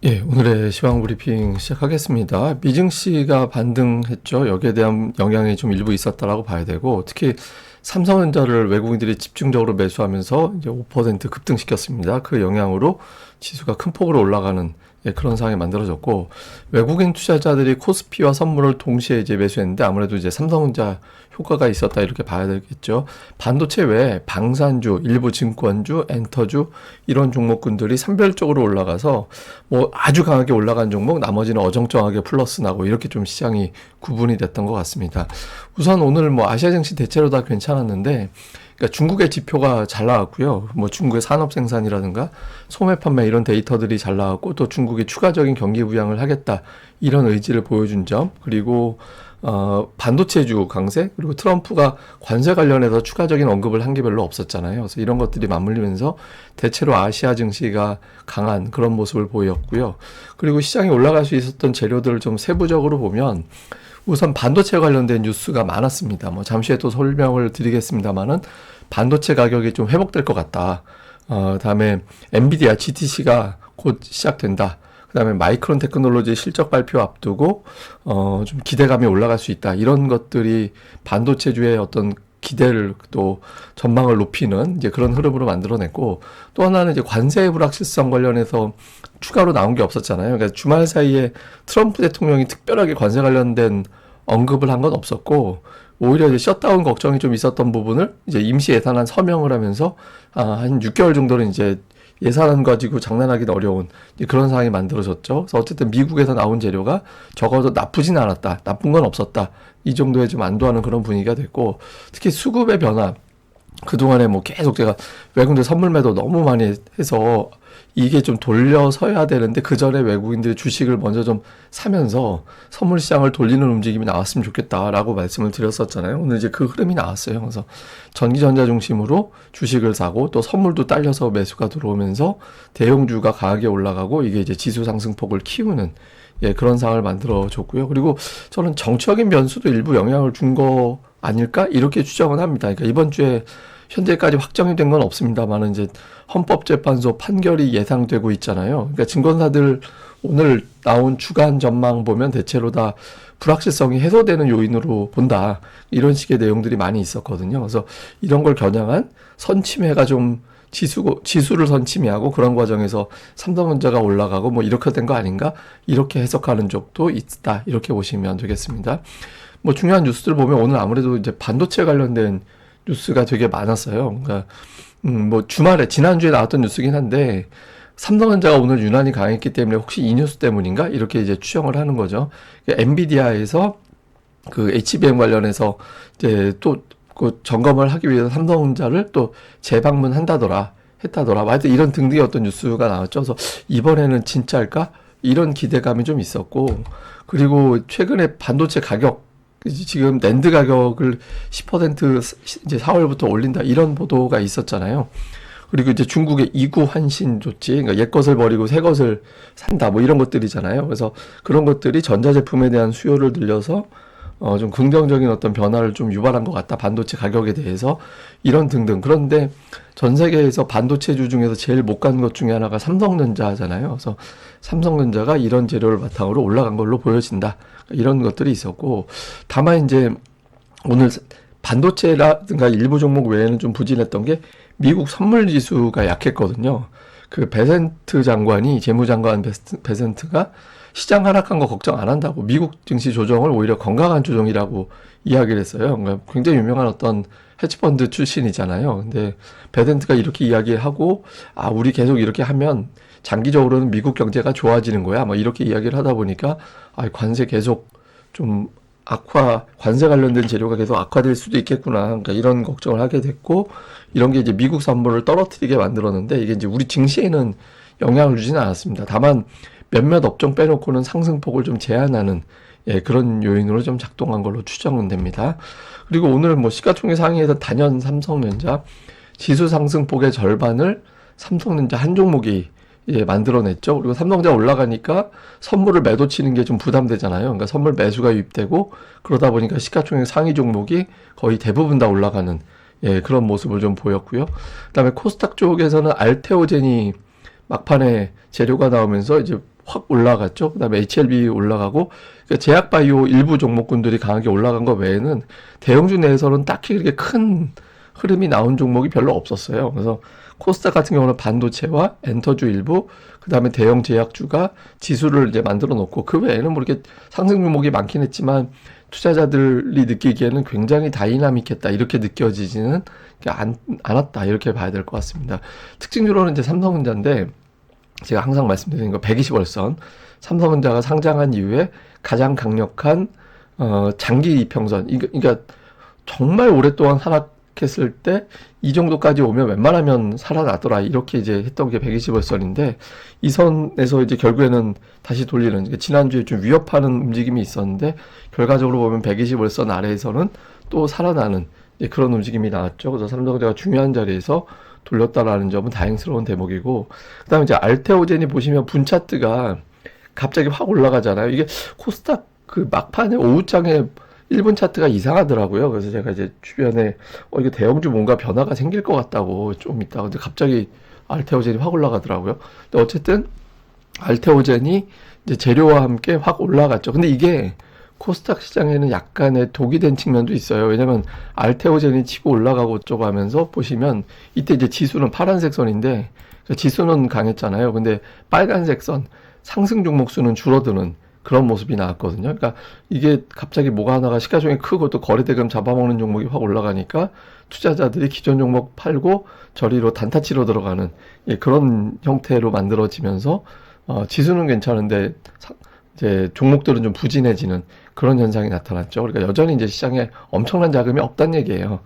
예, 오늘의 시황 브리핑 시작하겠습니다. 미증시가 반등했죠. 여기에 대한 영향이 좀 일부 있었다라고 봐야 되고, 특히 삼성전자를 외국인들이 집중적으로 매수하면서 이제 5% 급등시켰습니다. 그 영향으로 지수가 큰 폭으로 올라가는 그런 상황이 만들어졌고, 외국인 투자자들이 코스피와 선물을 동시에 이제 매수했는데 아무래도 이제 삼성전자 효과가 있었다 이렇게 봐야 되겠죠. 반도체 외에 방산주, 일부 증권주, 엔터주 이런 종목군들이 산별적으로 올라가서 뭐 아주 강하게 올라간 종목, 나머지는 어정쩡하게 플러스 나고 이렇게 좀 시장이 구분이 됐던 것 같습니다. 우선 오늘 뭐 아시아 증시 대체로 다 괜찮았는데, 그러니까 중국의 지표가 잘 나왔고요. 뭐 중국의 산업 생산이라든가 소매 판매 이런 데이터들이 잘 나왔고, 또 중국이 추가적인 경기 부양을 하겠다 이런 의지를 보여준 점, 그리고 반도체주 강세, 그리고 트럼프가 관세 관련해서 추가적인 언급을 한 게 별로 없었잖아요. 그래서 이런 것들이 맞물리면서 대체로 아시아 증시가 강한 그런 모습을 보였고요. 그리고 시장이 올라갈 수 있었던 재료들을 좀 세부적으로 보면, 우선 반도체 관련된 뉴스가 많았습니다. 뭐 잠시 후에 또 설명을 드리겠습니다만은 반도체 가격이 좀 회복될 것 같다. 다음에 엔비디아 GTC가 곧 시작된다. 그다음에 마이크론 테크놀로지 실적 발표 앞두고 좀 기대감이 올라갈 수 있다. 이런 것들이 반도체주의 어떤 기대를 또 전망을 높이는 이제 그런 흐름으로 만들어냈고, 또 하나는 이제 관세 불확실성 관련해서 추가로 나온 게 없었잖아요. 그러니까 주말 사이에 트럼프 대통령이 특별하게 관세 관련된 언급을 한 건 없었고, 오히려 이제 셧다운 걱정이 좀 있었던 부분을 이제 임시 예산안 서명을 하면서 한 6개월 정도는 이제 예산안 가지고 장난하기는 어려운 그런 상황이 만들어졌죠. 그래서 어쨌든 미국에서 나온 재료가 적어도 나쁘진 않았다, 나쁜 건 없었다, 이 정도에 좀 안도하는 그런 분위기가 됐고, 특히 수급의 변화, 그동안에 뭐 계속 제가 외국인들 선물 매도 너무 많이 해서 이게 좀 돌려서야 되는데, 그 전에 외국인들이 주식을 먼저 좀 사면서 선물 시장을 돌리는 움직임이 나왔으면 좋겠다라고 말씀을 드렸었잖아요. 오늘 이제 그 흐름이 나왔어요. 그래서 전기전자 중심으로 주식을 사고, 또 선물도 딸려서 매수가 들어오면서 대형주가 강하게 올라가고, 이게 이제 지수 상승폭을 키우는 그런 상황을 만들어줬고요. 그리고 저는 정치적인 변수도 일부 영향을 준 거 아닐까 이렇게 추정은 합니다. 그러니까 이번 주에 현재까지 확정이 된 건 없습니다만 이제 헌법재판소 판결이 예상되고 있잖아요. 그러니까 증권사들 오늘 나온 주간 전망 보면 대체로 다 불확실성이 해소되는 요인으로 본다, 이런 식의 내용들이 많이 있었거든요. 그래서 이런 걸 겨냥한 선침해가 좀 지수를 선침해하고, 그런 과정에서 삼성전자가 올라가고 뭐 이렇게 된 거 아닌가 이렇게 해석하는 쪽도 있다, 이렇게 보시면 되겠습니다. 뭐 중요한 뉴스들 보면 오늘 아무래도 이제 반도체 관련된 뉴스가 되게 많았어요. 그러니까 뭐 주말에 지난주에 나왔던 뉴스긴 한데, 삼성전자가 오늘 유난히 강했기 때문에 혹시 이 뉴스 때문인가 이렇게 이제 추정을 하는 거죠. 그러니까 엔비디아에서 그 HBM 관련해서 이제 또 그 점검을 하기 위해서 삼성전자를 또 재방문한다더라, 했다더라, 하여튼 이런 등등의 어떤 뉴스가 나왔죠. 그래서 이번에는 진짜일까 이런 기대감이 좀 있었고, 그리고 최근에 반도체 가격, 지금 낸드 가격을 10% 이제 4월부터 올린다 이런 보도가 있었잖아요. 그리고 이제 중국의 이구 환신 조치, 그러니까 옛 것을 버리고 새 것을 산다 뭐 이런 것들이잖아요. 그래서 그런 것들이 전자제품에 대한 수요를 늘려서 좀 긍정적인 어떤 변화를 좀 유발한 것 같다, 반도체 가격에 대해서, 이런 등등. 그런데 전 세계에서 반도체주 중에서 제일 못 간 것 중에 하나가 삼성전자잖아요. 그래서 삼성전자가 이런 재료를 바탕으로 올라간 걸로 보여진다, 이런 것들이 있었고, 다만 이제 오늘 반도체라든가 일부 종목 외에는 좀 부진했던 게 미국 선물 지수가 약했거든요. 그 베센트 장관이, 재무장관 베센트가 시장 하락한 거 걱정 안 한다고, 미국 증시 조정을 오히려 건강한 조정이라고 이야기를 했어요. 그러니까 굉장히 유명한 어떤 헤지펀드 출신이잖아요. 근데 베센트가 이렇게 이야기하고, 우리 계속 이렇게 하면 장기적으로는 미국 경제가 좋아지는 거야, 뭐 이렇게 이야기를 하다 보니까 관세 계속 좀 관세 관련된 재료가 계속 악화될 수도 있겠구나, 그러니까 이런 걱정을 하게 됐고, 이런 게 이제 미국 선물을 떨어뜨리게 만들었는데, 이게 이제 우리 증시에는 영향을 주지는 않았습니다. 다만 몇몇 업종 빼놓고는 상승폭을 좀 제한하는 그런 요인으로 좀 작동한 걸로 추정은 됩니다. 그리고 오늘은 뭐 시가총액 상위에서 단연 삼성전자, 지수 상승폭의 절반을 삼성전자 한 종목이 만들어냈죠. 그리고 삼성전자 올라가니까 선물을 매도 치는 게 좀 부담되잖아요. 그러니까 선물 매수가 유입되고, 그러다 보니까 시가총액 상위 종목이 거의 대부분 다 올라가는 그런 모습을 좀 보였고요. 그다음에 코스닥 쪽에서는 알테오젠이 막판에 재료가 나오면서 이제 확 올라갔죠. 그다음에 HLB 올라가고 그러니까 제약바이오 일부 종목군들이 강하게 올라간 거 외에는 대형주 내에서는 딱히 그렇게 큰 흐름이 나온 종목이 별로 없었어요. 그래서 코스닥 같은 경우는 반도체와 엔터주 일부, 그다음에 대형 제약주가 지수를 이제 만들어 놓고 그 외에는 뭐 이렇게 상승 종목이 많긴 했지만 투자자들이 느끼기에는 굉장히 다이나믹했다 이렇게 느껴지지는 않았다 이렇게 봐야 될 것 같습니다. 특징주로는 이제 삼성전자인데 제가 항상 말씀드리는 거 120월선 삼성전자가 상장한 이후에 가장 강력한 장기 이평선 그러니까 정말 오랫동안 하락했을 때 이 정도까지 오면 웬만하면 살아나더라 이렇게 이제 했던 게 120월선인데 이 선에서 이제 결국에는 다시 돌리는 그러니까 지난주에 좀 위협하는 움직임이 있었는데 결과적으로 보면 120월선 아래에서는 또 살아나는 그런 움직임이 나왔죠. 그래서 삼성전자가 중요한 자리에서 돌렸다라는 점은 다행스러운 대목이고 그다음에 이제 알테오젠이 보시면 분 차트가 갑자기 확 올라가잖아요. 이게 코스닥 그 막판에 오후장에 1분 차트가 이상하더라고요. 그래서 제가 이제 주변에 이게 대형주 뭔가 변화가 생길 것 같다고 좀 있다가 근데 갑자기 알테오젠이 확 올라가더라고요. 근데 어쨌든 알테오젠이 이제 재료와 함께 확 올라갔죠. 근데 이게 코스닥 시장에는 약간의 독이 된 측면도 있어요. 왜냐면 알테오젠이 치고 올라가고 어쩌고 하면서 보시면 이때 이제 지수는 파란색 선인데 지수는 강했잖아요. 근데 빨간색 선 상승 종목 수는 줄어드는 그런 모습이 나왔거든요. 그러니까 이게 갑자기 뭐가 하나가 시가총액 크고 또 거래대금 잡아먹는 종목이 확 올라가니까 투자자들이 기존 종목 팔고 저리로 단타 치러 들어가는 그런 형태로 만들어지면서 지수는 괜찮은데 이제 종목들은 좀 부진해지는 그런 현상이 나타났죠. 그러니까 여전히 이제 시장에 엄청난 자금이 없다는 얘기예요.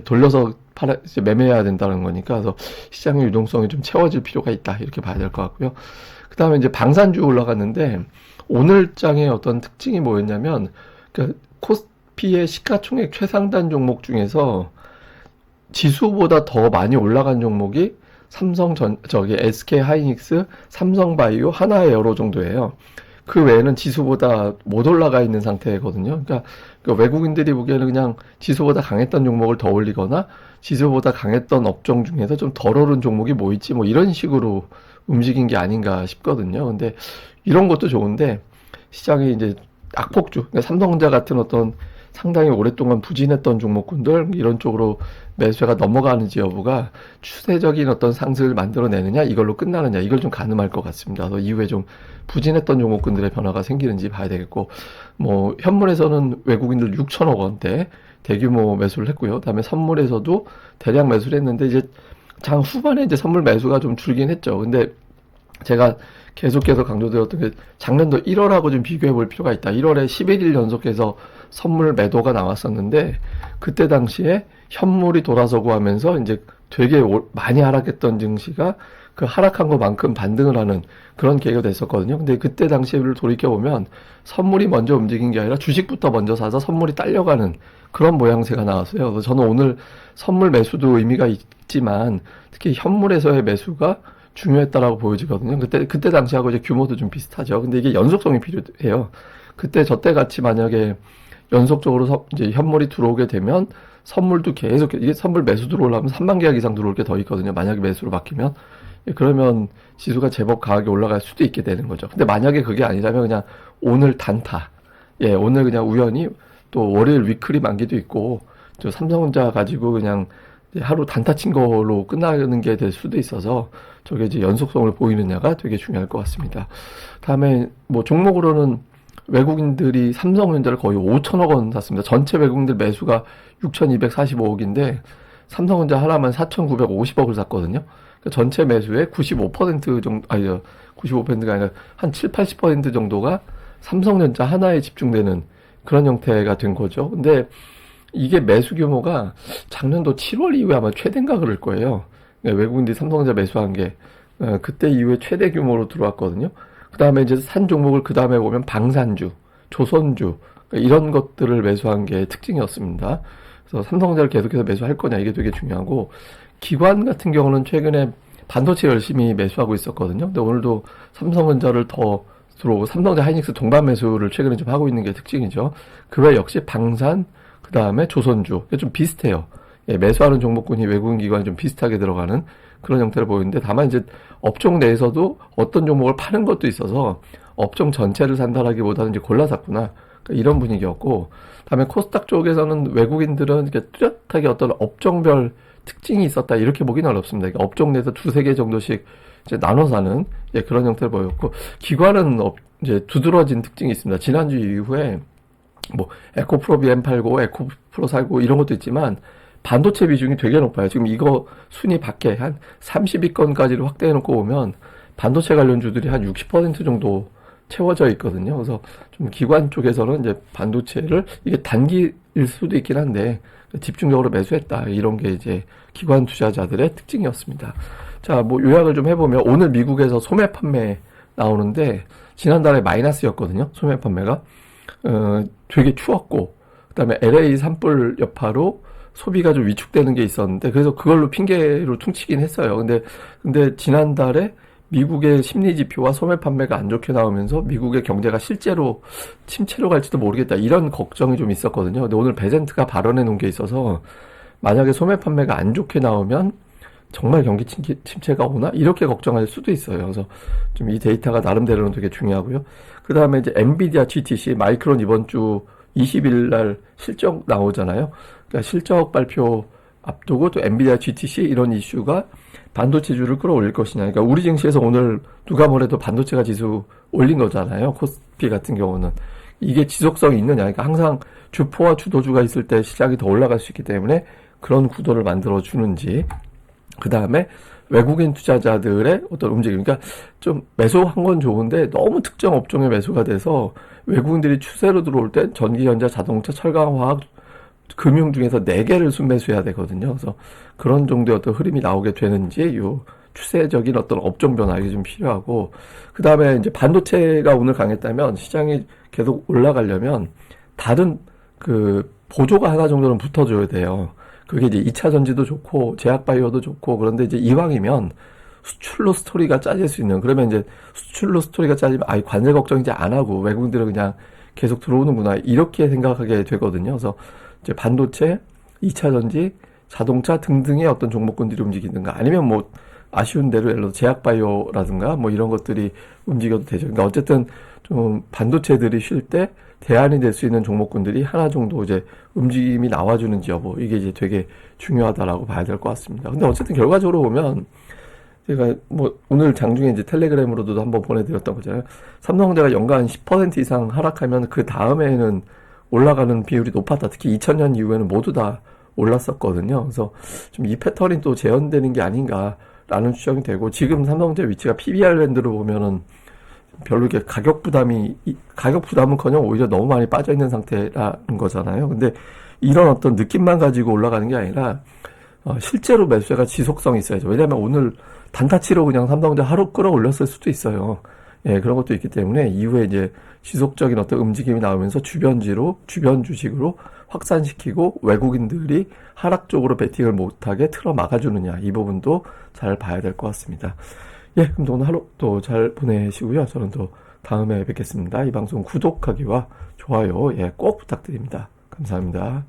돌려서 이제 매매해야 된다는 거니까 그래서 시장의 유동성이 좀 채워질 필요가 있다 이렇게 봐야 될 것 같고요. 그 다음에 이제 방산주 올라갔는데 오늘 장의 어떤 특징이 뭐였냐면 그러니까 코스피의 시가총액 최상단 종목 중에서 지수보다 더 많이 올라간 종목이 SK 하이닉스, 삼성바이오, 하나에어로 정도예요. 그 외에는 지수보다 못 올라가 있는 상태거든요. 그러니까 외국인들이 보기에는 그냥 지수보다 강했던 종목을 더 올리거나 지수보다 강했던 업종 중에서 좀 덜 오른 종목이 뭐 있지 뭐 이런 식으로 움직인 게 아닌가 싶거든요. 근데 이런 것도 좋은데 시장이 이제 악폭주, 그러니까 삼성전자 같은 어떤 상당히 오랫동안 부진했던 종목군들 이런 쪽으로 매수가 넘어가는지 여부가 추세적인 어떤 상승을 만들어내느냐 이걸로 끝나느냐 이걸 좀 가늠할 것 같습니다. 그래서 이후에 좀 부진했던 종목군들의 변화가 생기는지 봐야 되겠고 뭐 현물에서는 외국인들 6천억 원대 대규모 매수를 했고요. 그다음에 선물에서도 대량 매수를 했는데 이제 장 후반에 이제 선물 매수가 좀 줄긴 했죠. 근데 제가 계속해서 강조드렸던 게 작년도 1월하고 좀 비교해 볼 필요가 있다. 1월에 11일 연속해서 선물 매도가 나왔었는데 그때 당시에 현물이 돌아서고 하면서 이제 되게 많이 하락했던 증시가 그 하락한 것만큼 반등을 하는 그런 계기가 됐었거든요. 근데 그때 당시를 돌이켜보면 선물이 먼저 움직인 게 아니라 주식부터 먼저 사서 선물이 딸려가는 그런 모양새가 나왔어요. 그래서 저는 오늘 선물 매수도 의미가 있지만 특히 현물에서의 매수가 중요했다라고 보여지거든요. 그때 당시하고 이제 규모도 좀 비슷하죠. 근데 이게 연속성이 필요해요. 저때 같이 만약에 연속적으로 이제 현물이 들어오게 되면 선물도 계속, 이게 선물 매수 들어오려면 3만 계약 이상 들어올 게 더 있거든요. 만약에 매수로 바뀌면. 그러면 지수가 제법 강하게 올라갈 수도 있게 되는 거죠. 근데 만약에 그게 아니라면 그냥 오늘 단타. 오늘 그냥 우연히 또 월요일 위클리 만기도 있고, 저 삼성전자 가지고 그냥 하루 단타 친 걸로 끝나는 게 될 수도 있어서 저게 이제 연속성을 보이느냐가 되게 중요할 것 같습니다. 다음에 뭐 종목으로는 외국인들이 삼성전자를 거의 5천억 원 샀습니다. 전체 외국인들 매수가 6,245억인데 삼성전자 하나만 4,950억을 샀거든요. 그러니까 전체 매수의 95% 정도, 아니죠. 95%가 아니라 한 7, 80% 정도가 삼성전자 하나에 집중되는 그런 형태가 된 거죠. 근데 이게 매수 규모가 작년도 7월 이후에 아마 최대인가 그럴 거예요. 외국인들이 삼성전자 매수한 게 그때 이후에 최대 규모로 들어왔거든요. 그 다음에 이제 산 종목을 그 다음에 보면 방산주, 조선주 이런 것들을 매수한 게 특징이었습니다. 그래서 삼성전자를 계속해서 매수할 거냐 이게 되게 중요하고 기관 같은 경우는 최근에 반도체 열심히 매수하고 있었거든요. 근데 오늘도 삼성전자를 더 들어오고 삼성전자 하이닉스 동반 매수를 최근에 좀 하고 있는 게 특징이죠. 그 외 역시 방산 그 다음에 조선주 좀 비슷해요. 매수하는 종목군이 외국인 기관이 좀 비슷하게 들어가는 그런 형태를 보이는데 다만 이제 업종 내에서도 어떤 종목을 파는 것도 있어서 업종 전체를 산다라기보다는 이제 골라 샀구나. 그러니까 이런 분위기였고, 다음에 코스닥 쪽에서는 외국인들은 이렇게 뚜렷하게 어떤 업종별 특징이 있었다 이렇게 보기는 어렵습니다. 그러니까 업종 내에서 두세 개 정도씩 이제 나눠 사는 그런 형태를 보였고, 기관은 이제 두드러진 특징이 있습니다. 지난주 이후에 뭐 에코프로 BM89, 에코프로 49 이런 것도 있지만 반도체 비중이 되게 높아요. 지금 이거 순위 밖에 한 30위권까지를 확대해 놓고 보면 반도체 관련주들이 한 60% 정도 채워져 있거든요. 그래서 좀 기관 쪽에서는 이제 반도체를 이게 단기일 수도 있긴 한데 집중적으로 매수했다. 이런 게 이제 기관 투자자들의 특징이었습니다. 자, 뭐 요약을 좀 해보면 오늘 미국에서 소매 판매 나오는데 지난달에 마이너스였거든요. 소매 판매가. 되게 추웠고 그다음에 LA 산불 여파로 소비가 좀 위축되는 게 있었는데 그래서 그걸로 핑계로 퉁치긴 했어요. 근데 지난달에 미국의 심리 지표와 소매 판매가 안 좋게 나오면서 미국의 경제가 실제로 침체로 갈지도 모르겠다 이런 걱정이 좀 있었거든요. 근데 오늘 베젠트가 발언해 놓은 게 있어서 만약에 소매 판매가 안 좋게 나오면 정말 경기 침체가 오나? 이렇게 걱정할 수도 있어요. 그래서 좀 이 데이터가 나름대로는 되게 중요하고요. 그 다음에 이제 엔비디아 GTC, 마이크론 이번 주 20일 날 실적 나오잖아요. 그러니까 실적 발표 앞두고 또 엔비디아 GTC 이런 이슈가 반도체주를 끌어올릴 것이냐. 그러니까 우리 증시에서 오늘 누가 뭐래도 반도체가 지수 올린 거잖아요. 코스피 같은 경우는. 이게 지속성이 있느냐. 그러니까 항상 주포와 주도주가 있을 때 시장이 더 올라갈 수 있기 때문에 그런 구도를 만들어 주는지. 그 다음에 외국인 투자자들의 어떤 움직임. 그러니까 좀 매수한 건 좋은데 너무 특정 업종에 매수가 돼서 외국인들이 추세로 들어올 때 전기, 전자, 자동차, 철강, 화학, 금융 중에서 4개를 순매수해야 되거든요. 그래서 그런 정도의 어떤 흐름이 나오게 되는지 요 추세적인 어떤 업종 변화 이게 좀 필요하고 그 다음에 이제 반도체가 오늘 강했다면 시장이 계속 올라가려면 다른 그 보조가 하나 정도는 붙어줘야 돼요. 그게 이제 2차 전지도 좋고 제약바이오도 좋고 그런데 이제 이왕이면 수출로 스토리가 짜질 수 있는 그러면 이제 수출로 스토리가 짜지면 아예 관세 걱정 이제 안 하고 외국인들은 그냥 계속 들어오는구나 이렇게 생각하게 되거든요. 그래서 이제 반도체, 2차 전지, 자동차 등등의 어떤 종목군들이 움직이든가 아니면 뭐 아쉬운 대로 예를 들어 제약바이오라든가 뭐 이런 것들이 움직여도 되죠. 그러니까 어쨌든 좀 반도체들이 쉴 때 대안이 될 수 있는 종목군들이 하나 정도 이제 움직임이 나와주는지 여부 이게 이제 되게 중요하다라고 봐야 될 것 같습니다. 근데 어쨌든 결과적으로 보면 제가 뭐 오늘 장중에 이제 텔레그램으로도 한번 보내드렸던 거잖아요. 삼성전자가 연간 10% 이상 하락하면 그 다음에는 올라가는 비율이 높았다. 특히 2000년 이후에는 모두 다 올랐었거든요. 그래서 좀 이 패턴이 또 재현되는 게 아닌가라는 추정이 되고 지금 삼성전자 위치가 PBR 밴드로 보면은 별로 이렇게 가격 부담은커녕 오히려 너무 많이 빠져 있는 상태라는 거잖아요. 근데 이런 어떤 느낌만 가지고 올라가는 게 아니라 실제로 매수가 지속성이 있어야죠. 왜냐하면 오늘 단타치로 그냥 삼성전자 하루 끌어올렸을 수도 있어요. 예, 그런 것도 있기 때문에 이후에 이제 지속적인 어떤 움직임이 나오면서 주변 주식으로 확산시키고 외국인들이 하락 쪽으로 베팅을 못하게 틀어 막아주느냐 이 부분도 잘 봐야 될 것 같습니다. 예, 그럼 오늘 하루 또 잘 보내시고요. 저는 또 다음에 뵙겠습니다. 이 방송 구독하기와 좋아요 꼭 부탁드립니다. 감사합니다.